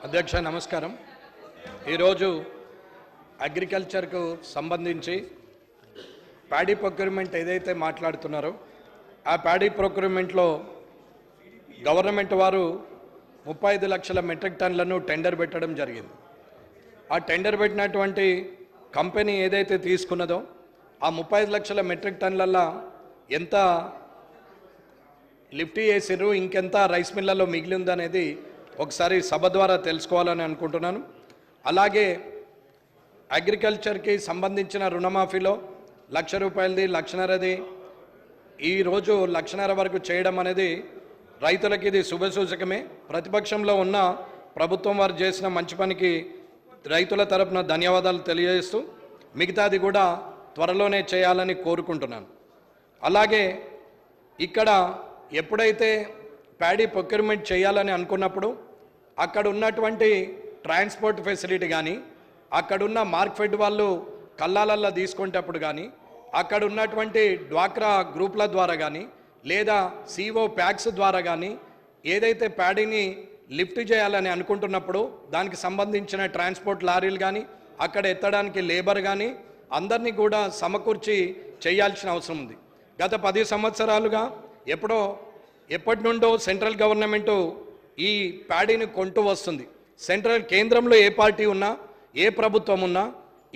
అధ్యక్ష నమస్కారం. ఈరోజు అగ్రికల్చర్కు సంబంధించి ప్యాడీ ప్రొక్యూర్మెంట్ ఏదైతే మాట్లాడుతున్నారో ఆ ప్యాడీ ప్రొక్యూర్మెంట్లో గవర్నమెంట్ వారు 35 లక్షల మెట్రిక్ టన్నులను టెండర్ పెట్టడం జరిగింది. ఆ టెండర్ పెట్టినటువంటి కంపెనీ ఏదైతే తీసుకున్నదో ఆ 35 లక్షల మెట్రిక్ టన్నులలో ఎంత లిఫ్ట్ చేసిర్రు, ఇంకెంత రైస్ మిల్లలో మిగిలి ఉందనేది ఒకసారి సభ ద్వారా తెలుసుకోవాలని అనుకుంటున్నాను. అలాగే అగ్రికల్చర్కి సంబంధించిన రుణమాఫీలో ₹1,00,000 1,50,000 ఈరోజు 1,50,000 వరకు చేయడం అనేది రైతులకి ఇది శుభసూచకమే. ప్రతిపక్షంలో ఉన్న ప్రభుత్వం వారు చేసిన మంచి పనికి రైతుల తరపున ధన్యవాదాలు తెలియజేస్తూ మిగతాది కూడా త్వరలోనే చేయాలని కోరుకుంటున్నాను. అలాగే ఇక్కడ ఎప్పుడైతే ప్యాడీ ప్రొక్యూర్మెంట్ చేయాలని అనుకున్నప్పుడు అక్కడ ఉన్నటువంటి ట్రాన్స్పోర్ట్ ఫెసిలిటీ కానీ, అక్కడున్న మార్కెట్ వాళ్ళు కల్లాలల్లో తీసుకునేటప్పుడు కానీ, అక్కడ ఉన్నటువంటి డ్వాక్రా గ్రూప్ల ద్వారా కానీ లేదా సిఓ ప్యాక్స్ ద్వారా కానీ ఏదైతే ప్యాడీని లిఫ్ట్ చేయాలని అనుకుంటున్నప్పుడు దానికి సంబంధించిన ట్రాన్స్పోర్ట్ లారీలు కానీ, అక్కడ ఎత్తడానికి లేబర్ కానీ అందరినీ కూడా సమకూర్చి చేయాల్సిన అవసరం ఉంది. గత 10 సంవత్సరాలుగా ఎప్పటి నుండో సెంట్రల్ గవర్నమెంటు ఈ ప్యాడీని కొంటూ వస్తుంది. కేంద్రంలో ఏ పార్టీ ఉన్నా, ఏ ప్రభుత్వం ఉన్నా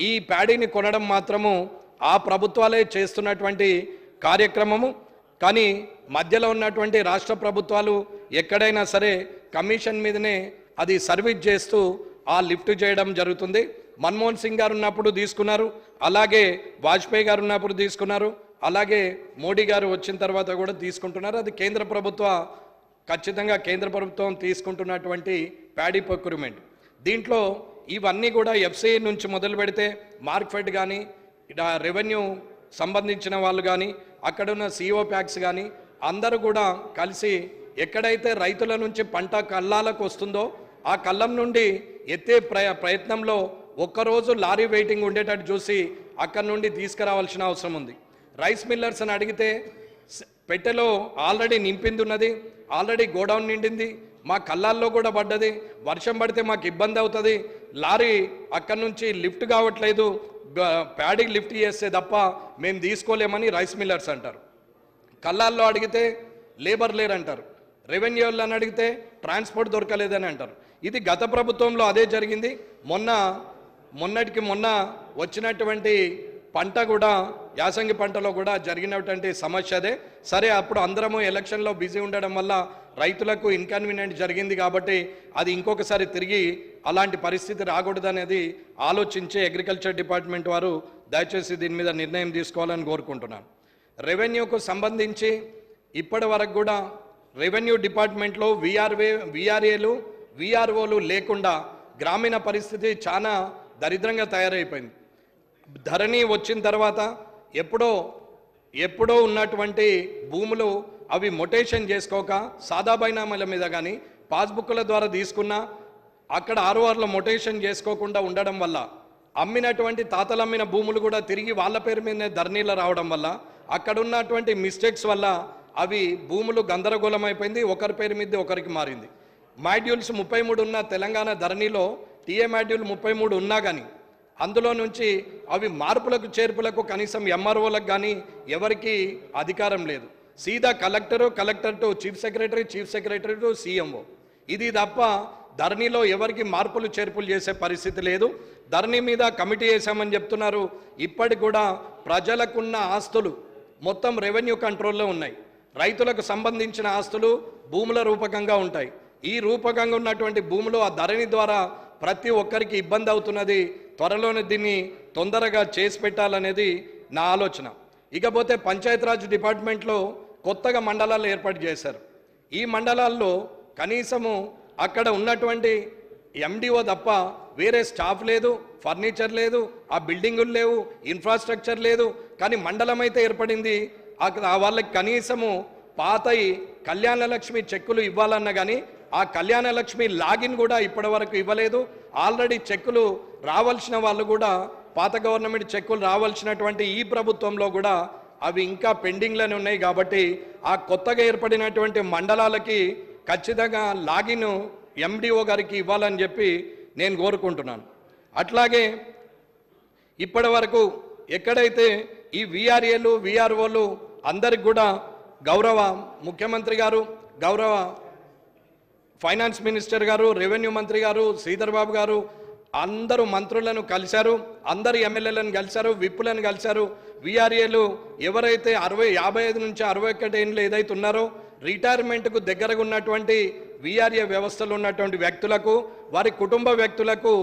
ఈ ప్యాడీని కొనడం మాత్రము ఆ ప్రభుత్వాలే చేస్తున్నటువంటి కార్యక్రమము. కానీ మధ్యలో ఉన్నటువంటి రాష్ట్ర ప్రభుత్వాలు ఎక్కడైనా సరే కమిషన్ మీదనే అది సర్వీస్ చేస్తూ ఆ లిఫ్ట్ చేయడం జరుగుతుంది. మన్మోహన్ సింగ్ గారు ఉన్నప్పుడు తీసుకున్నారు, అలాగే వాజ్పేయి గారు ఉన్నప్పుడు తీసుకున్నారు, అలాగే మోడీ గారు వచ్చిన తర్వాత కూడా తీసుకుంటున్నారు. అది ఖచ్చితంగా కేంద్ర ప్రభుత్వం తీసుకుంటున్నటువంటి ప్యాడీ ప్రొక్యూర్మెంట్. దీంట్లో ఇవన్నీ కూడా ఎఫ్సిఐ నుంచి మొదలు పెడితే మార్కెట్ కానీ, రెవెన్యూ సంబంధించిన వాళ్ళు కానీ, అక్కడున్న సిఓ ప్యాక్స్ కానీ అందరూ కూడా కలిసి ఎక్కడైతే రైతుల నుంచి పంట కల్లాలకు వస్తుందో ఆ కళ్ళం నుండి ఎత్తే ప్రయత్నంలో ఒక్కరోజు లారీ వెయిటింగ్ ఉండేటట్టు చూసి అక్కడి నుండి తీసుకురావాల్సిన అవసరం ఉంది. రైస్ మిల్లర్స్ అని అడిగితే పెట్టెలో ఆల్రెడీ నింపింది ఉన్నది, ఆల్రెడీ గోడౌన్ నిండింది, మా కళ్ళాల్లో కూడా పడ్డది, వర్షం పడితే మాకు ఇబ్బంది అవుతుంది, లారీ అక్కడి నుంచి లిఫ్ట్ కావట్లేదు, ప్యాడీ లిఫ్ట్ చేస్తే తప్ప మేము తీసుకోలేమని రైస్ మిల్లర్స్ అంటారు. కళ్ళాల్లో అడిగితే లేబర్ లేరంటారు, రెవెన్యూలను అడిగితే ట్రాన్స్పోర్ట్ దొరకలేదని అంటారు. ఇది గత ప్రభుత్వంలో అదే జరిగింది. మొన్నటికి మొన్న వచ్చినటువంటి పంట కూడా యాసంగి పంటలో కూడా జరిగినటువంటి సమస్య అదే. సరే, అప్పుడు అందరము ఎలక్షన్లో బిజీ ఉండడం వల్ల రైతులకు ఇన్కన్వీనియంట్ జరిగింది కాబట్టి అది ఇంకొకసారి తిరిగి అలాంటి పరిస్థితి రాకూడదనేది ఆలోచించి అగ్రికల్చర్ డిపార్ట్మెంట్ వారు దయచేసి దీని మీద నిర్ణయం తీసుకోవాలని కోరుకుంటున్నాను. రెవెన్యూకు సంబంధించి ఇప్పటి వరకు కూడా రెవెన్యూ డిపార్ట్మెంట్లో విఆర్ఏలు విఆర్ఓలు లేకుండా గ్రామీణ పరిస్థితి చాలా దరిద్రంగా తయారైపోయింది. ధరణి వచ్చిన తర్వాత ఎప్పుడో ఉన్నటువంటి భూములు అవి మొటేషన్ చేసుకోక సాదా బైనామాల మీద కానీ పాస్బుక్ల ద్వారా తీసుకున్నా అక్కడ ఆర్ఓఆర్లో మొటేషన్ చేసుకోకుండా ఉండడం వల్ల అమ్మినటువంటి తాతలమ్మిన భూములు కూడా తిరిగి వాళ్ళ పేరు మీదనే ధరణిలో రావడం వల్ల అక్కడ ఉన్నటువంటి మిస్టేక్స్ వల్ల అవి భూములు గందరగోళం అయిపోయింది, ఒకరి పేరు మీద ఒకరికి మారింది. మాడ్యూల్స్ 33 ఉన్న తెలంగాణ ధరణిలో టీఏ మాడ్యూల్ 33 ఉన్నా కానీ అందులో నుంచి అవి మార్పులకు చేర్పులకు కనీసం ఎంఆర్ఓలకు కానీ ఎవరికి అధికారం లేదు. సీదా collector to chief secretary to CMO. ఇది తప్ప ధరణిలో ఎవరికి మార్పులు చేర్పులు చేసే పరిస్థితి లేదు. ధరణి మీద కమిటీ వేసామని చెప్తున్నారు. ఇప్పటికి కూడా ప్రజలకున్న ఆస్తులు మొత్తం రెవెన్యూ కంట్రోల్లో ఉన్నాయి. రైతులకు సంబంధించిన ఆస్తులు భూముల రూపకంగా ఉంటాయి. ఈ రూపకంగా ఉన్నటువంటి భూములు ఆ ధరణి ద్వారా ప్రతి ఒక్కరికి ఇబ్బంది అవుతున్నది. త్వరలోనే దీన్ని తొందరగా చేసి పెట్టాలనేది నా ఆలోచన. ఇకపోతే పంచాయతీరాజ్ డిపార్ట్మెంట్లో కొత్తగా మండలాలు ఏర్పాటు చేశారు. ఈ మండలాల్లో కనీసము అక్కడ ఉన్నటువంటి ఎండిఓ తప్ప వేరే స్టాఫ్ లేదు, ఫర్నిచర్ లేదు, ఆ బిల్డింగులు లేవు, ఇన్ఫ్రాస్ట్రక్చర్ లేదు. కానీ మండలం అయితే ఏర్పడింది. వాళ్ళకి కనీసము పాతయి కళ్యాణలక్ష్మి చెక్కులు ఇవ్వాలన్నా కానీ ఆ కళ్యాణలక్ష్మి లాగిన్ కూడా ఇప్పటి వరకు ఇవ్వలేదు. ఆల్రెడీ చెక్కులు రావాల్సిన వాళ్ళు కూడా పాత గవర్నమెంట్ చెక్కులు రావాల్సినటువంటి ఈ ప్రభుత్వంలో కూడా అవి ఇంకా పెండింగ్లోనే ఉన్నాయి. కాబట్టి ఆ కొత్తగా ఏర్పడినటువంటి మండలాలకి ఖచ్చితంగా లాగిన్ ఎండిఓ గారికి ఇవ్వాలని చెప్పి నేను కోరుకుంటున్నాను. అట్లాగే ఇప్పటి వరకు ఎక్కడైతే ఈ విఆర్ఏలు విఆర్ఓలు అందరికి కూడా గౌరవ ముఖ్యమంత్రి గారు, గౌరవ ఫైనాన్స్ మినిస్టర్ గారు, రెవెన్యూ మంత్రి గారు, శ్రీధర్ బాబు గారు అందరూ మంత్రులను కలిశారు, అందరు ఎమ్మెల్యేలను కలిశారు, విప్పులను కలిశారు. విఆర్ఏలు ఎవరైతే 55 నుంచి 61 ఏళ్ళు ఏదైతే ఉన్నారో రిటైర్మెంట్కు దగ్గరగా ఉన్నటువంటి విఆర్ఏ వ్యవస్థలో ఉన్నటువంటి వ్యక్తులకు, వారి కుటుంబ వ్యక్తులకు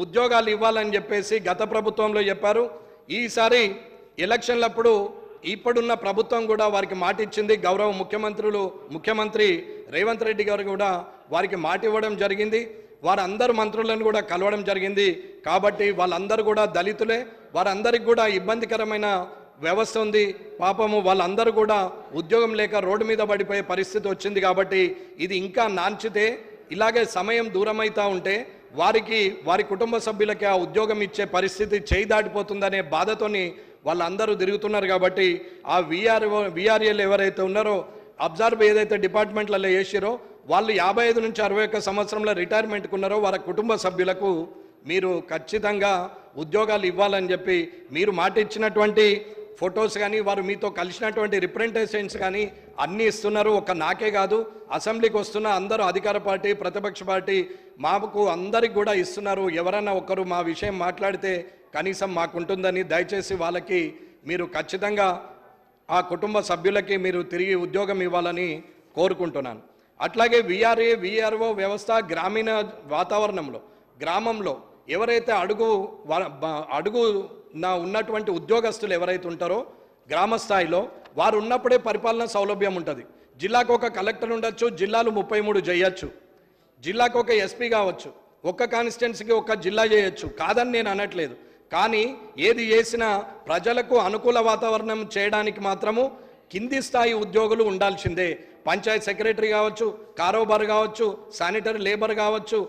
ఉద్యోగాలు ఇవ్వాలని చెప్పేసి గత ప్రభుత్వంలో చెప్పారు. ఈసారి ఎలక్షన్లప్పుడు ఇప్పుడున్న ప్రభుత్వం కూడా వారికి మాట ఇచ్చింది. గౌరవ ముఖ్యమంత్రి రేవంత్ రెడ్డి గారు కూడా వారికి మాట ఇవ్వడం జరిగింది. వారందరూ మంత్రులను కూడా కలవడం జరిగింది. కాబట్టి వాళ్ళందరూ కూడా దళితులే, వారందరికి కూడా ఇబ్బందికరమైన వ్యవస్థ ఉంది. పాపము వాళ్ళందరూ కూడా ఉద్యోగం లేక రోడ్డు మీద పడిపోయే పరిస్థితి వచ్చింది. కాబట్టి ఇది ఇంకా నాంచితే ఇలాగే సమయం దూరమైతా ఉంటే వారి కుటుంబ సభ్యులకి ఆ ఉద్యోగం ఇచ్చే పరిస్థితి చేయి దాటిపోతుందనే బాధతోని వాళ్ళందరూ తిరుగుతున్నారు. కాబట్టి ఆ విఆర్ఏలు ఎవరైతే ఉన్నారో అబ్జర్వ్ ఏదైతే డిపార్ట్మెంట్లలో వేసిరో వాళ్ళు 55 నుంచి 61 సంవత్సరంలో రిటైర్మెంట్కి ఉన్నారో వారి కుటుంబ సభ్యులకు మీరు ఖచ్చితంగా ఉద్యోగాలు ఇవ్వాలని చెప్పి మీరు మాట ఇచ్చినటువంటి ఫొటోస్ కానీ వారు మీతో కలిసినటువంటి రిప్రజెంటేషన్స్ కానీ అన్నీ ఇస్తున్నారు. ఒక నాకే కాదు, అసెంబ్లీకి వస్తున్న అందరూ అధికార పార్టీ ప్రతిపక్ష పార్టీ మాకు అందరికి కూడా ఇస్తున్నారు. ఎవరన్నా ఒకరు మా విషయం మాట్లాడితే కనీసం మాకుంటుందని దయచేసి వాళ్ళకి మీరు ఖచ్చితంగా ఆ కుటుంబ సభ్యులకి మీరు తిరిగి ఉద్యోగం ఇవ్వాలని కోరుకుంటున్నాను. అట్లాగే విఆర్ఏ విఆర్ఓ వ్యవస్థ గ్రామీణ వాతావరణంలో గ్రామంలో ఎవరైతే అడుగున ఉన్నటువంటి ఉద్యోగస్తులు ఎవరైతే ఉంటారో గ్రామ స్థాయిలో వారు ఉన్నప్పుడే పరిపాలన సౌలభ్యం ఉంటుంది. జిల్లాకు ఒక కలెక్టర్ ఉండొచ్చు, జిల్లాలు 33 చేయొచ్చు, జిల్లాకు ఒక ఎస్పీ కావచ్చు, ఒక్క కాన్స్టిట్యున్సీకి ఒక జిల్లా చేయొచ్చు, కాదని నేను అనట్లేదు. కానీ ఏది చేసినా ప్రజలకు అనుకూల వాతావరణం చేయడానికి మాత్రము కింది స్థాయి ఉద్యోగులు ఉండాల్సిందే. పంచాయత్ సెక్రటరీ కావచ్చు, కారోబార్ కావచ్చు, శానిటరీ లేబర్ కావచ్చు,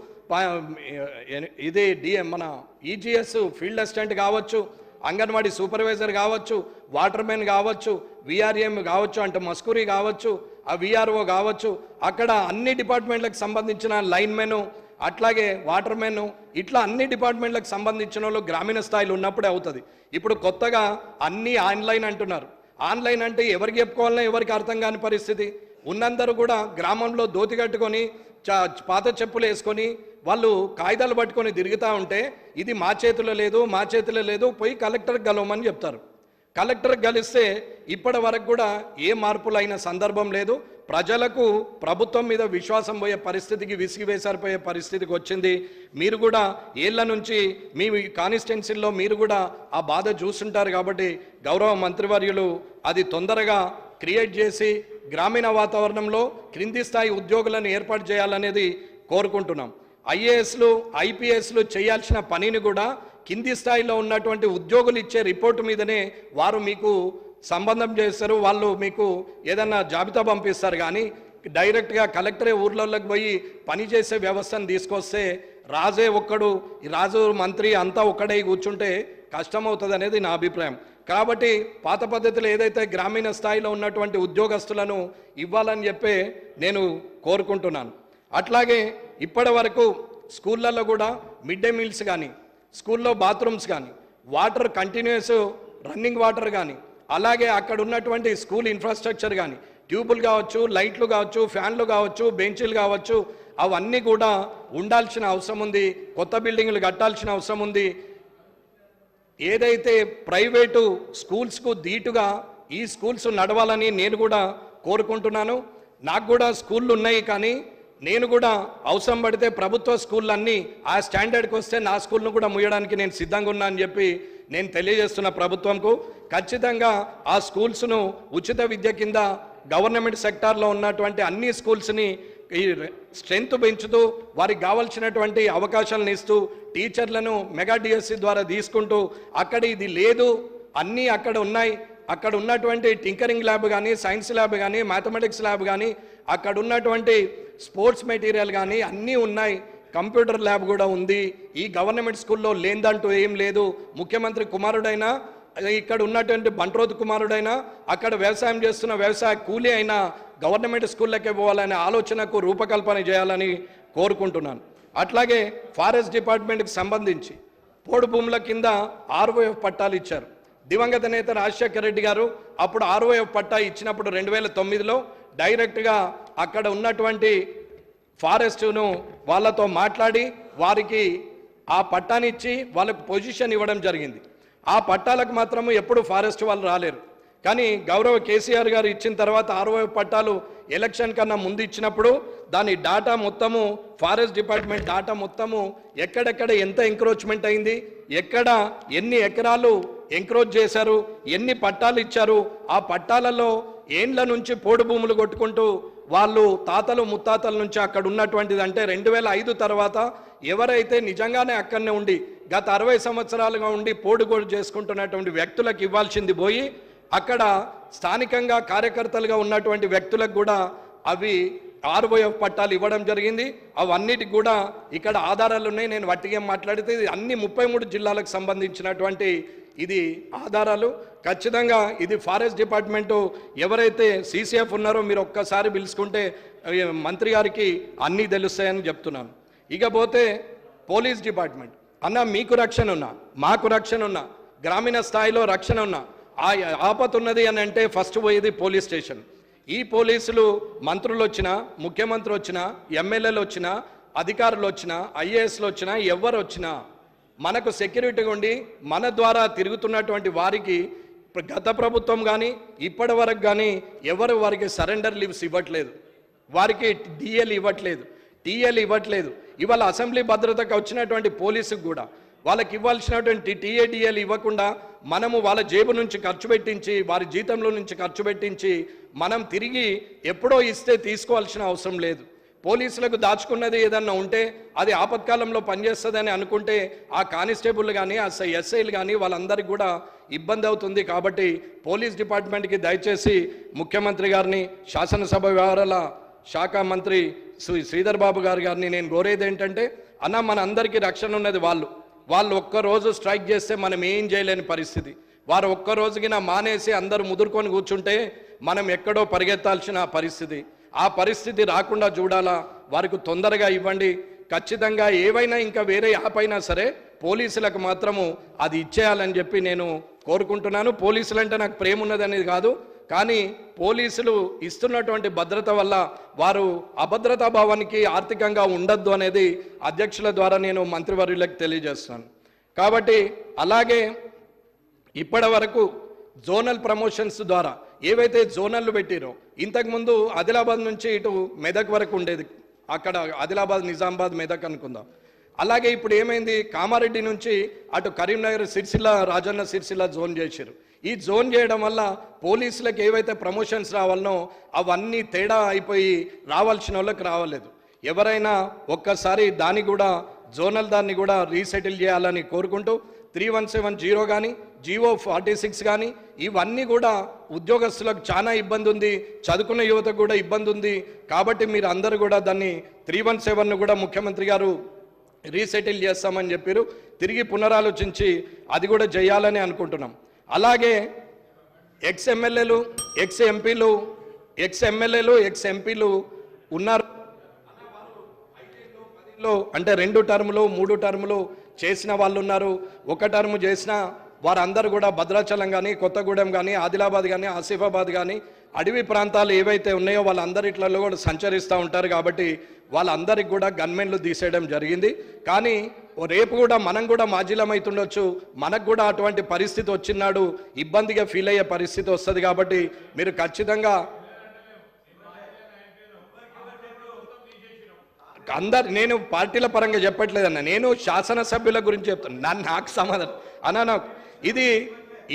ఇది మన ఈజీఎస్ ఫీల్డ్ అసిస్టెంట్ కావచ్చు, అంగన్వాడీ సూపర్వైజర్ కావచ్చు, వాటర్మెన్ కావచ్చు, విఆర్ఎం కావచ్చు, అంటే మస్కూరీ కావచ్చు, ఆ విఆర్ఓ కావచ్చు, అక్కడ అన్ని డిపార్ట్మెంట్లకు సంబంధించిన లైన్మెన్ అట్లాగే వాటర్మెన్ ఇట్లా అన్ని డిపార్ట్మెంట్లకు సంబంధించిన వాళ్ళు గ్రామీణ స్థాయిలో ఉన్నప్పుడే అవుతుంది. ఇప్పుడు కొత్తగా అన్నీ ఆన్లైన్ అంటున్నారు. ఆన్లైన్ అంటే ఎవరికి చెప్పుకోవాలన్నా ఎవరికి అర్థం కాని పరిస్థితి. ఉన్నందరూ కూడా గ్రామంలో దోతి కట్టుకొని పాత చెప్పులు వేసుకొని వాళ్ళు కాగితాలు పట్టుకొని తిరుగుతూ ఉంటే ఇది మా చేతిలో లేదు పోయి కలెక్టర్కి గెలవమని చెప్తారు. కలెక్టర్కి గెలిస్తే ఇప్పటి వరకు కూడా ఏ మార్పులు అయిన సందర్భం లేదు. ప్రజలకు ప్రభుత్వం మీద విశ్వాసం పోయే పరిస్థితికి విసిగివేసారిపోయే పరిస్థితికి వచ్చింది. మీరు కూడా ఏళ్ల నుంచి మీ కాన్స్టిట్యున్సీల్లో మీరు కూడా ఆ బాధ చూస్తుంటారు. కాబట్టి గౌరవ మంత్రివర్యులు అది తొందరగా క్రియేట్ చేసి గ్రామీణ వాతావరణంలో క్రింది స్థాయి ఉద్యోగులను ఏర్పాటు చేయాలనేది కోరుకుంటున్నాం. ఐఏఎస్లు ఐపీఎస్లు చేయాల్సిన పనిని కూడా కింది స్థాయిలో ఉన్నటువంటి ఉద్యోగులు ఇచ్చే రిపోర్టు మీదనే వారు మీకు సంబంధం చేస్తారు. వాళ్ళు మీకు ఏదన్నా జాబితా పంపిస్తారు. కానీ డైరెక్ట్గా కలెక్టరే ఊర్లలోకి పోయి పనిచేసే వ్యవస్థను తీసుకొస్తే రాజే ఒక్కడు, రాజు మంత్రి అంతా ఒక్కడై కూర్చుంటే కష్టమవుతుంది అనేది నా అభిప్రాయం. కాబట్టి పాత పద్ధతిలో ఏదైతే గ్రామీణ స్థాయిలో ఉన్నటువంటి ఉద్యోగస్తులను ఇవ్వాలని చెప్పి నేను కోరుకుంటున్నాను. అట్లాగే ఇప్పటి వరకు స్కూళ్ళల్లో కూడా మిడ్ డే మీల్స్ కానీ, స్కూల్లో బాత్రూమ్స్ కానీ, వాటర్ కంటిన్యూస్ రన్నింగ్ వాటర్ కానీ, అలాగే అక్కడ ఉన్నటువంటి స్కూల్ ఇన్ఫ్రాస్ట్రక్చర్ కానీ, ట్యూబులు కావచ్చు, లైట్లు కావచ్చు, ఫ్యాన్లు కావచ్చు, బెంచీలు కావచ్చు, అవన్నీ కూడా ఉండాల్సిన అవసరం ఉంది. కొత్త బిల్డింగ్లు కట్టాల్సిన అవసరం ఉంది. ఏదైతే ప్రైవేటు స్కూల్స్కు ధీటుగా ఈ స్కూల్స్ నడవాలని నేను కూడా కోరుకుంటున్నాను. నాకు కూడా స్కూళ్ళు ఉన్నాయి, కానీ నేను కూడా అవసరం పడితే ప్రభుత్వ స్కూళ్ళన్నీ ఆ స్టాండర్డ్కి వస్తే నా స్కూల్ను కూడా ముయ్యడానికి నేను సిద్ధంగా ఉన్నా అని చెప్పి నేను తెలియజేస్తున్న ప్రభుత్వంకు. ఖచ్చితంగా ఆ స్కూల్స్ను ఉచిత విద్య కింద గవర్నమెంట్ సెక్టార్లో ఉన్నటువంటి అన్ని స్కూల్స్ని ఈ స్ట్రెంత్ పెంచుతూ వారికి కావాల్సినటువంటి అవకాశాలను ఇస్తూ టీచర్లను మెగా డిఎస్సి ద్వారా తీసుకుంటూ అక్కడ ఇది లేదు అన్నీ అక్కడ ఉన్నాయి, అక్కడ ఉన్నటువంటి టింకరింగ్ ల్యాబ్ కానీ, సైన్స్ ల్యాబ్ కానీ, మ్యాథమెటిక్స్ ల్యాబ్ కానీ, అక్కడ ఉన్నటువంటి స్పోర్ట్స్ మెటీరియల్ కానీ అన్నీ ఉన్నాయి, కంప్యూటర్ ల్యాబ్ కూడా ఉంది. ఈ గవర్నమెంట్ స్కూల్లో లేదంటూ ఏం లేదు. ముఖ్యమంత్రి కుమారుడైనా, ఇక్కడ ఉన్నటువంటి బంట్రోతు కుమారుడైనా, అక్కడ వ్యవసాయం చేస్తున్న వ్యవసాయ కూలీ అయినా గవర్నమెంట్ స్కూళ్ళకే పోవాలనే ఆలోచనకు రూపకల్పన చేయాలని కోరుకుంటున్నాను. అట్లాగే ఫారెస్ట్ డిపార్ట్మెంట్కి సంబంధించి పోడు భూముల కింద ఆర్ఓఎఫ్ పట్టాలు ఇచ్చారు. దివంగత నేత రాజశేఖర రెడ్డి గారు అప్పుడు ఆర్ఓఎఫ్ పట్టా ఇచ్చినప్పుడు 2009లో డైరెక్ట్గా అక్కడ ఉన్నటువంటి ఫారెస్ట్ను వాళ్ళతో మాట్లాడి వారికి ఆ పట్టాని ఇచ్చి వాళ్ళకు పొజిషన్ ఇవ్వడం జరిగింది. ఆ పట్టాలకు మాత్రము ఎప్పుడు ఫారెస్ట్ వాళ్ళు రాలేరు. కానీ గౌరవ కేసీఆర్ గారు ఇచ్చిన తర్వాత ఆర్ఓఎఫ్ పట్టాలు ఎలక్షన్ కన్నా ముందు ఇచ్చినప్పుడు దాని డాటా మొత్తము ఫారెస్ట్ డిపార్ట్మెంట్ డాటా మొత్తము ఎక్కడెక్కడ ఎంత ఎంక్రోచ్మెంట్ అయింది, ఎక్కడ ఎన్ని ఎకరాలు ఎంక్రోచ్ చేశారు, ఎన్ని పట్టాలు ఇచ్చారు, ఆ పట్టాలలో ఏండ్ల నుంచి పోడు భూములు కొట్టుకుంటూ వాళ్ళు తాతలు ముత్తాతల నుంచి అక్కడ ఉన్నటువంటిది అంటే 2005 తర్వాత ఎవరైతే నిజంగానే అక్కడనే ఉండి గత 60 సంవత్సరాలుగా ఉండి పోడుగోడు చేసుకుంటున్నటువంటి వ్యక్తులకు ఇవ్వాల్సింది పోయి అక్కడ స్థానికంగా కార్యకర్తలుగా ఉన్నటువంటి వ్యక్తులకు కూడా అవి ఆర్ఓఎఫ్ పట్టాలు ఇవ్వడం జరిగింది. అవన్నిటికి కూడా ఇక్కడ ఆధారాలు ఉన్నాయి. నేను వట్టిగా మాట్లాడితే ఇది అన్ని 33 జిల్లాలకు సంబంధించినటువంటి ఇది ఆధారాలు. ఖచ్చితంగా ఇది ఫారెస్ట్ డిపార్ట్మెంటు ఎవరైతే సీసీఎఫ్ ఉన్నారో మీరు ఒక్కసారి పిలుచుకుంటే మంత్రి గారికి అన్నీ తెలుస్తాయని చెప్తున్నాను. ఇకపోతే పోలీస్ డిపార్ట్మెంట్ అన్న మీకు రక్షణ ఉన్నా, మాకు రక్షణ ఉన్నా, గ్రామీణ స్థాయిలో రక్షణ ఉన్నా, ఆ ఆపత్తి ఉన్నది అని అంటే ఫస్ట్ పోయేది పోలీస్ స్టేషన్. ఈ పోలీసులు మంత్రులు వచ్చినా, ముఖ్యమంత్రి వచ్చినా, ఎమ్మెల్యేలు వచ్చినా, అధికారులు వచ్చినా, ఐఏఎస్లు వచ్చినా, ఎవరు వచ్చినా మనకు సెక్యూరిటీగా ఉండి మన ద్వారా తిరుగుతున్నటువంటి వారికి గత ప్రభుత్వం కానీ ఇప్పటి వరకు కానీ ఎవరు వారికి సరెండర్ లీవ్స్ ఇవ్వట్లేదు, వారికి డిఎల్ ఇవ్వట్లేదు, టీఎల్ ఇవ్వట్లేదు. ఇవాళ అసెంబ్లీ భద్రతకు వచ్చినటువంటి పోలీసుకు కూడా వాళ్ళకి ఇవ్వాల్సినటువంటి టీఏడిఎల్ ఇవ్వకుండా మనము వాళ్ళ జేబు నుంచి ఖర్చు పెట్టించి వారి జీతంలో నుంచి ఖర్చు పెట్టించి మనం తిరిగి ఎప్పుడో ఇస్తే తీసుకోవాల్సిన అవసరం లేదు. పోలీసులకు దాచుకున్నది ఏదన్నా ఉంటే అది ఆపత్కాలంలో పనిచేస్తుందని అనుకుంటే ఆ కానిస్టేబుల్ కానీ ఆ ఎస్ఐలు కానీ వాళ్ళందరికీ కూడా ఇబ్బంది అవుతుంది. కాబట్టి పోలీస్ డిపార్ట్మెంట్కి దయచేసి ముఖ్యమంత్రి గారిని, శాసనసభ వ్యవహారాల శాఖ మంత్రి శ్రీధర్ బాబు గారిని నేను కోరేది ఏంటంటే అన్న మన అందరికీ రక్షణ ఉన్నది వాళ్ళు ఒక్కరోజు స్ట్రైక్ చేస్తే మనం ఏం చేయలేని పరిస్థితి. వారు ఒక్కరోజుకి మానేసి అందరూ ముదురుకొని కూర్చుంటే మనం ఎక్కడో పరిగెత్తాల్సిన పరిస్థితి. ఆ పరిస్థితి రాకుండా చూడాలా, వారికి తొందరగా ఇవ్వండి. ఖచ్చితంగా ఏవైనా ఇంకా వేరే యాప్ అయినా సరే పోలీసులకు మాత్రము అది ఇచ్చేయాలని చెప్పి నేను కోరుకుంటున్నాను. పోలీసులు అంటే నాకు ప్రేమ ఉన్నది అనేది కాదు, కానీ పోలీసులు ఇస్తున్నటువంటి భద్రత వల్ల వారు అభద్రతా భావానికి ఆర్థికంగా ఉండద్దు అనేది అధ్యక్షుల ద్వారా నేను మంత్రివర్యులకు తెలియజేస్తున్నాను. కాబట్టి అలాగే ఇప్పటి వరకు జోనల్ ప్రమోషన్స్ ద్వారా ఏవైతే జోనల్లు పెట్టిరో, ఇంతకుముందు ఆదిలాబాద్ నుంచి ఇటు మెదక్ వరకు ఉండేది, అక్కడ ఆదిలాబాద్, నిజామాబాద్, మెదక్ అనుకుందాం. అలాగే ఇప్పుడు ఏమైంది, కామారెడ్డి నుంచి అటు కరీంనగర్, సిరిసిల్ల, రాజన్న సిరిసిల్ల జోన్ చేశారు. ఈ జోన్ చేయడం వల్ల పోలీసులకు ఏవైతే ప్రమోషన్స్ రావాలనో అవన్నీ తేడా అయిపోయి రావాల్సిన వాళ్ళకి రావలేదు. ఎవరైనా ఒక్కసారి దాన్ని కూడా జోనల్ దాన్ని కూడా రీసెటిల్ చేయాలని కోరుకుంటూ 3170 కానీ జీవో 46 కానీ ఇవన్నీ కూడా ఉద్యోగస్తులకు చాలా ఇబ్బంది ఉంది, చదువుకున్న యువతకు కూడా ఇబ్బంది ఉంది. కాబట్టి మీరు అందరూ కూడా దాన్ని 317ను కూడా ముఖ్యమంత్రి గారు రీసెటిల్ చేస్తామని చెప్పారు. తిరిగి పునరాలోచించి అది కూడా చేయాలని అనుకుంటున్నాం. అలాగే ఎక్స్ ఎమ్మెల్యేలు, ఎక్స్ ఎంపీలు, ఎక్స్ ఎంపీలు ఉన్నారు అంటే 2 టర్ములు 3 టర్ములు చేసిన వాళ్ళు ఉన్నారు. 1 టర్ము చేసిన వారందరూ కూడా భద్రాచలం కానీ, కొత్తగూడెం కానీ, ఆదిలాబాద్ కానీ, ఆసిఫాబాద్ కానీ అడవి ప్రాంతాలు ఏవైతే ఉన్నాయో వాళ్ళందరిట్లలో కూడా సంచరిస్తూ ఉంటారు. కాబట్టి వాళ్ళందరికీ కూడా గన్మెన్లు తీసేయడం జరిగింది. కానీ రేపు కూడా మనం కూడా మాజీలమైతుండొచ్చు, మనకు కూడా అటువంటి పరిస్థితి వచ్చినాడు ఇబ్బందిగా ఫీల్ అయ్యే పరిస్థితి వస్తుంది. కాబట్టి మీరు ఖచ్చితంగా నేను పార్టీల పరంగా చెప్పట్లేదన్న, నేను శాసనసభ్యుల గురించి చెప్తాను. నాకు సమాధానం అన్న, ఇది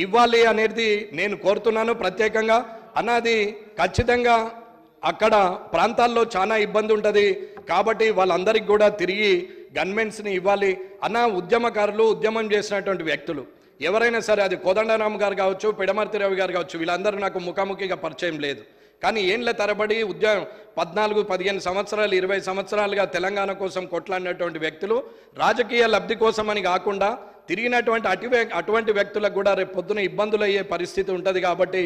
ఇవ్వాలి అనేది నేను కోరుతున్నాను ప్రత్యేకంగా. అన్నది ఖచ్చితంగా అక్కడ ప్రాంతాల్లో చాలా ఇబ్బంది ఉంటుంది. కాబట్టి వాళ్ళందరికీ కూడా తిరిగి గన్మెన్స్ని ఇవ్వాలి అన్న. ఉద్యమకారులు, ఉద్యమం చేసినటువంటి వ్యక్తులు ఎవరైనా సరే, అది కోదండరామ్ గారు కావచ్చు, పిడమర్తి రవి గారు కావచ్చు, వీళ్ళందరూ నాకు ముఖాముఖిగా పరిచయం లేదు. కానీ ఏండ్ల తరబడి 14, 15 సంవత్సరాలు, 20 సంవత్సరాలుగా తెలంగాణ కోసం కొట్లాడినటువంటి వ్యక్తులు రాజకీయ లబ్ధి కోసమని కాకుండా తిరిగినటువంటి అటువంటి వ్యక్తులకు కూడా రేపు పొద్దున ఇబ్బందులు అయ్యే పరిస్థితి ఉంటుంది. కాబట్టి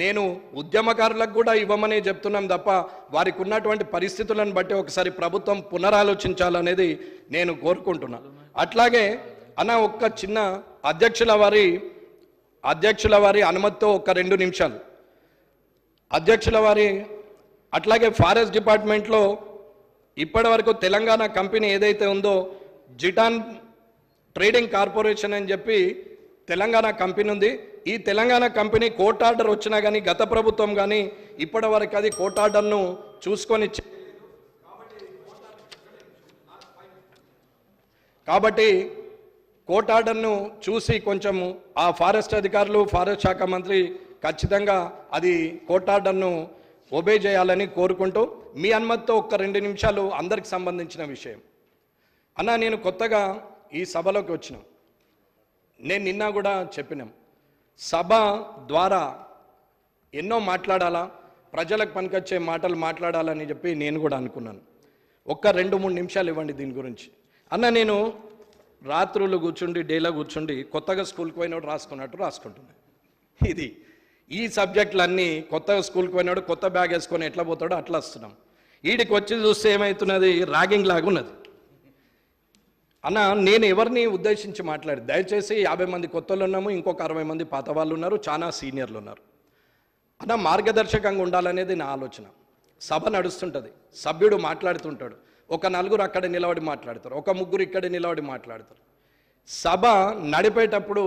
నేను ఉద్యమకారులకు కూడా ఇవ్వమని చెప్తున్నాం తప్ప వారికి ఉన్నటువంటి పరిస్థితులను బట్టి ఒకసారి ప్రభుత్వం పునరాలోచించాలనేది నేను కోరుకుంటున్నాను. అట్లాగే అన్న ఒక్క చిన్న అధ్యక్షుల వారి అనుమతితో ఒక 2 నిమిషాలు. అధ్యక్షుల వారి అట్లాగే ఫారెస్ట్ డిపార్ట్మెంట్లో ఇప్పటి వరకు తెలంగాణ కంపెనీ ఏదైతే ఉందో జిటాన్ ట్రేడింగ్ కార్పొరేషన్ అని చెప్పి తెలంగాణ కంపెనీ ఉంది. ఈ తెలంగాణ కంపెనీ కోర్ట్ ఆర్డర్ వచ్చినా కానీ గత ప్రభుత్వం కానీ ఇప్పటి వరకు అది కోర్ట్ ఆర్డర్ను చూసుకొని కాబట్టి కోర్ట్ ఆర్డర్ను చూసి కొంచెం ఆ ఫారెస్ట్ అధికారులు ఫారెస్ట్ శాఖ మంత్రి ఖచ్చితంగా అది కోర్ట్ ఆర్డర్ను ఒబే చేయాలని కోరుకుంటూ మీ అనుమతితో ఒక్క 2 నిమిషాలు అందరికి సంబంధించిన విషయం. అన్న నేను కొత్తగా ఈ సభలోకి వచ్చినాం. నేను నిన్న కూడా చెప్పినాం, సభ ద్వారా ఎన్నో మాట్లాడాలా, ప్రజలకు పనికొచ్చే మాటలు మాట్లాడాలని చెప్పి నేను కూడా అనుకున్నాను. ఒక్క 2-3 నిమిషాలు ఇవ్వండి దీని గురించి. అన్న నేను రాత్రులు కూర్చుండి డేలో కూర్చుండి కొత్తగా స్కూల్కి పోయినోడు రాసుకున్నట్టు రాసుకుంటున్నాను. ఇది ఈ సబ్జెక్టులన్నీ కొత్తగా స్కూల్కి పోయినాడు కొత్త బ్యాగ్ వేసుకొని ఎట్లా పోతాడో అట్లా వస్తున్నాం. వీడికి వచ్చి చూస్తే ఏమవుతున్నది, ర్యాగింగ్ లాగా ఉన్నది. అన్న నేను ఎవరిని ఉద్దేశించి మాట్లాడి, దయచేసి 50 మంది కొత్తలు ఉన్నాము, ఇంకొక 60 మంది పాత వాళ్ళు ఉన్నారు, చాలా సీనియర్లు ఉన్నారు. అన్న మార్గదర్శకంగా ఉండాలనేది నా ఆలోచన. సభ నడుస్తుంటుంది, సభ్యుడు మాట్లాడుతుంటాడు, ఒక 4 అక్కడ నిలబడి మాట్లాడతారు, ఒక 3 ఇక్కడ నిలబడి మాట్లాడతారు. సభ నడిపేటప్పుడు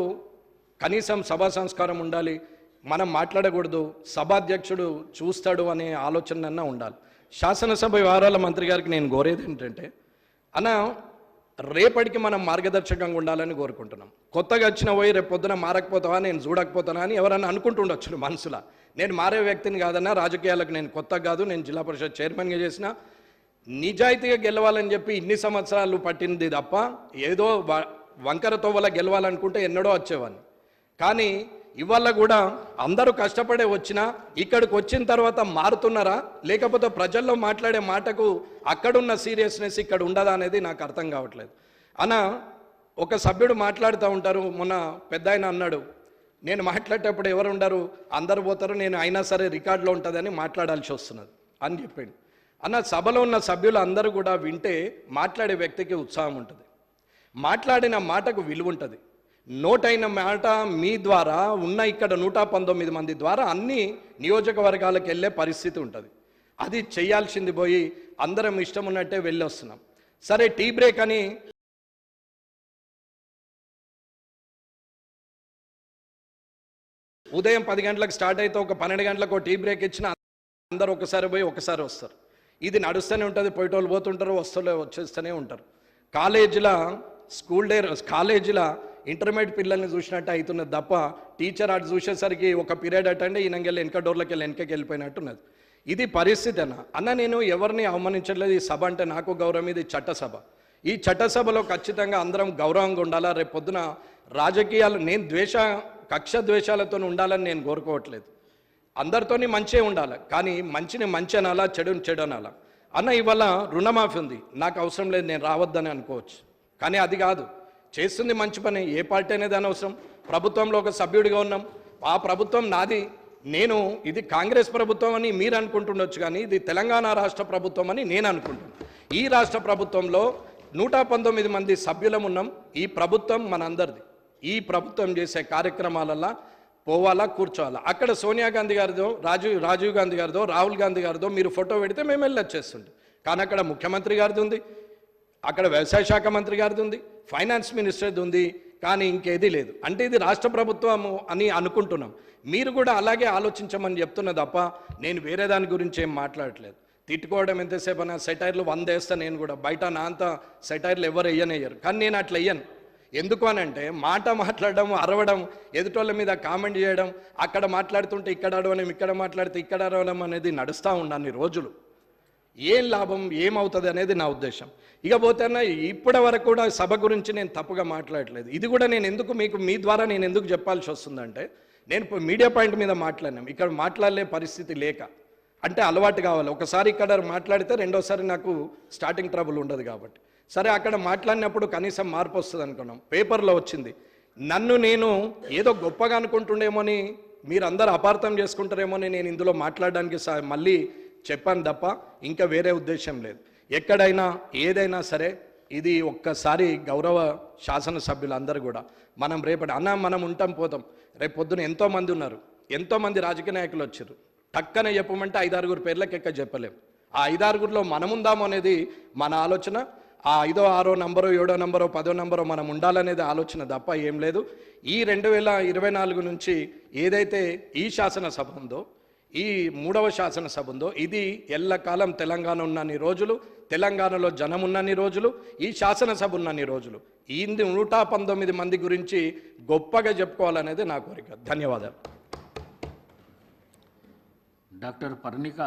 కనీసం సభా సంస్కారం ఉండాలి, మనం మాట్లాడకూడదు, సభాధ్యక్షుడు చూస్తాడు అనే ఆలోచన ఉండాలి. శాసనసభ వ్యవహారాల మంత్రి గారికి నేను కోరేది ఏంటంటే, అన్న రేపటికి మనం మార్గదర్శకంగా ఉండాలని కోరుకుంటున్నాం. కొత్తగా వచ్చిన పోయి రేపు పొద్దున మారకపోతావా, నేను చూడకపోతానా అని ఎవరన్నా అనుకుంటుండొచ్చు మనసులో. నేను మారే వ్యక్తిని కాదన్నా, రాజకీయాలకు నేను కొత్త కాదు, నేను జిల్లా పరిషత్ చైర్మన్గా చేసిన. నిజాయితీగా గెలవాలని చెప్పి ఇన్ని సంవత్సరాలు పట్టింది తప్ప ఏదో వంకర తోవల గెలవాలనుకుంటే ఎన్నడో వచ్చేవాడిని. కానీ ఇవాళ కూడా అందరూ కష్టపడే వచ్చినా ఇక్కడికి వచ్చిన తర్వాత మారుతున్నారా, లేకపోతే ప్రజల్లో మాట్లాడే మాటకు అక్కడున్న సీరియస్నెస్ ఇక్కడ ఉండదా అనేది నాకు అర్థం కావట్లేదు. అన్న ఒక సభ్యుడు మాట్లాడుతూ ఉంటారు, మొన్న పెద్ద ఆయన అన్నాడు, నేను మాట్లాడేటప్పుడు ఎవరు ఉండరు అందరు పోతారు, నేను అయినా సరే రికార్డులో ఉంటుందని మాట్లాడాల్సి వస్తున్నది అని చెప్పిండు. అన్న సభలో ఉన్న సభ్యులు అందరూ కూడా వింటే మాట్లాడే వ్యక్తికి ఉత్సాహం ఉంటుంది, మాట్లాడిన మాటకు విలువ ఉంటుంది. నోటైన మాట మీ ద్వారా ఉన్న ఇక్కడ 119 మంది ద్వారా అన్ని నియోజకవర్గాలకు వెళ్ళే పరిస్థితి ఉంటుంది. అది చేయాల్సింది పోయి అందరం ఇష్టం ఉన్నట్టే వెళ్ళి వస్తున్నాం. సరే టీ బ్రేక్ అని ఉదయం 10 గంటలకు స్టార్ట్ అయితే ఒక 12 గంటలకు టీ బ్రేక్ ఇచ్చిన అందరూ ఒకసారి పోయి ఒకసారి వస్తారు. ఇది నడుస్తూనే ఉంటుంది, పోయేటోళ్ళు పోతుంటారు, వచ్చేస్తూనే ఉంటారు. కాలేజీలో ఇంటర్మీడియట్ పిల్లల్ని చూసినట్టు అవుతున్నది తప్ప టీచర్ అటు చూసేసరికి ఒక పీరియడ్ అటెండ్ ఈయనకెళ్ళి వెనక డోర్లోకి వెనకకి వెళ్ళిపోయినట్టున్నది. ఇది పరిస్థితి అన్న నేను ఎవరిని అవమానించట్లేదు. ఈ సభ అంటే నాకు గౌరవం, ఇది చట్టసభ. ఈ చట్టసభలో ఖచ్చితంగా అందరం గౌరవంగా ఉండాలా. రేపు పొద్దున రాజకీయాలు నేను కక్ష ద్వేషాలతో ఉండాలని నేను కోరుకోవట్లేదు. అందరితోని మంచే ఉండాలి, కానీ మంచిని మంచి అనాలా, చెడుని చెడు అనాలా. అన్న ఇవాళ రుణమాఫీ ఉంది, నాకు అవసరం లేదు, నేను రావద్దని అనుకోవచ్చు, కానీ అది కాదు. చేస్తుంది మంచి పని, ఏ పార్టీ అనేది అనవసరం. ప్రభుత్వంలో ఒక సభ్యుడిగా ఉన్నాం, ఆ ప్రభుత్వం నాది, ఇది కాంగ్రెస్ ప్రభుత్వం అని మీరు అనుకుంటుండొచ్చు, కానీ ఇది తెలంగాణ రాష్ట్ర ప్రభుత్వం అని నేను అనుకుంటున్నాను. ఈ రాష్ట్ర ప్రభుత్వంలో 119 మంది సభ్యులం ఉన్నాం. ఈ ప్రభుత్వం మనందరిది. ఈ ప్రభుత్వం చేసే కార్యక్రమాలల్లో పోవాలా, కూర్చోవాలా. అక్కడ సోనియా గాంధీ గారిదో, రాజీవ్ గాంధీ గారిదో, రాహుల్ గాంధీ గారిదో మీరు ఫోటో పెడితే మేము వెళ్ళొచ్చేస్తుండే. కానీ అక్కడ ముఖ్యమంత్రి గారిది ఉంది, అక్కడ వ్యవసాయ శాఖ మంత్రి గారిది ఉంది, ఫైనాన్స్ మినిస్టర్ది ఉంది, కానీ ఇంకేది లేదు. అంటే ఇది రాష్ట్ర ప్రభుత్వము అని అనుకుంటున్నాం. మీరు కూడా అలాగే ఆలోచించమని చెప్తున్నా తప్ప నేను వేరే దాని గురించి ఏం మాట్లాడట్లేదు. తిట్టుకోవడం ఎంతసేపు అన్నా సెటైర్లు 100 వేస్తా నేను కూడా, బయట నా అంత సెటైర్లు ఎవరు వేయనేయ్యరు, కానీ నేను అట్లా వేయను. ఎందుకు అనంటే మాట మాట్లాడడం, అరవడం, ఎదుటోళ్ళ మీద కామెంట్ చేయడం, అక్కడ మాట్లాడుతుంటే ఇక్కడ అడవడం, ఇక్కడ మాట్లాడితే ఇక్కడ అరవడం అనేది నడుస్తూ ఉండని రోజులు. ఏం లాభం, ఏమవుతుంది అనేది నా ఉద్దేశం. ఇకపోతే ఇప్పటి వరకు కూడా సభ గురించి నేను తప్పుగా మాట్లాడలేదు. ఇది కూడా నేను ఎందుకు మీ ద్వారా నేను ఎందుకు చెప్పాల్సి వస్తుందంటే, నేను మీడియా పాయింట్ మీద మాట్లాడినాం, ఇక్కడ మాట్లాడలే పరిస్థితి లేక, అంటే అలవాటు కావాలి. ఒకసారి ఇక్కడ మాట్లాడితే రెండోసారి నాకు స్టార్టింగ్ ట్రబుల్ ఉండదు కాబట్టి సరే అక్కడ మాట్లాడినప్పుడు కనీసం మార్పు వస్తుంది అనుకున్నాం, పేపర్లో వచ్చింది. నన్ను నేను ఏదో గొప్పగా అనుకుంటుండేమోని మీరందరూ అపార్థం చేసుకుంటారేమోని నేను ఇందులో మాట్లాడడానికి మళ్ళీ చెప్పాను తప్ప ఇంకా వేరే ఉద్దేశం లేదు. ఎక్కడైనా ఏదైనా సరే ఇది ఒక్కసారి గౌరవ శాసనసభ్యులందరూ కూడా మనం రేపటి మనం ఉంటాం పోతాం, రేపు పొద్దున ఎంతోమంది ఉన్నారు, ఎంతోమంది రాజకీయ నాయకులు వచ్చారు. టక్కన చెప్పమంటే 5-6 పేర్లకు ఎక్క చెప్పలేము. ఆ 5-6లో మనముందాము అనేది మన ఆలోచన. ఆ 5, 6 నంబరో 7 నంబరో 10 నంబరో మనం ఉండాలనేది ఆలోచన తప్ప ఏం లేదు. ఈ 2024 నుంచి ఏదైతే ఈ శాసనసభ ఉందో, ఈ 3వ శాసనసభ ఉందో, ఇది ఎల్లకాలం తెలంగాణ ఉన్నన్ని రోజులు, తెలంగాణలో జనం ఉన్నన్ని రోజులు, ఈ శాసనసభ ఉన్నన్ని రోజులు ఈ 119 మంది గురించి గొప్పగా చెప్పుకోవాలనేది నా కోరిక. ధన్యవాదాలు. డాక్టర్ పర్ణిక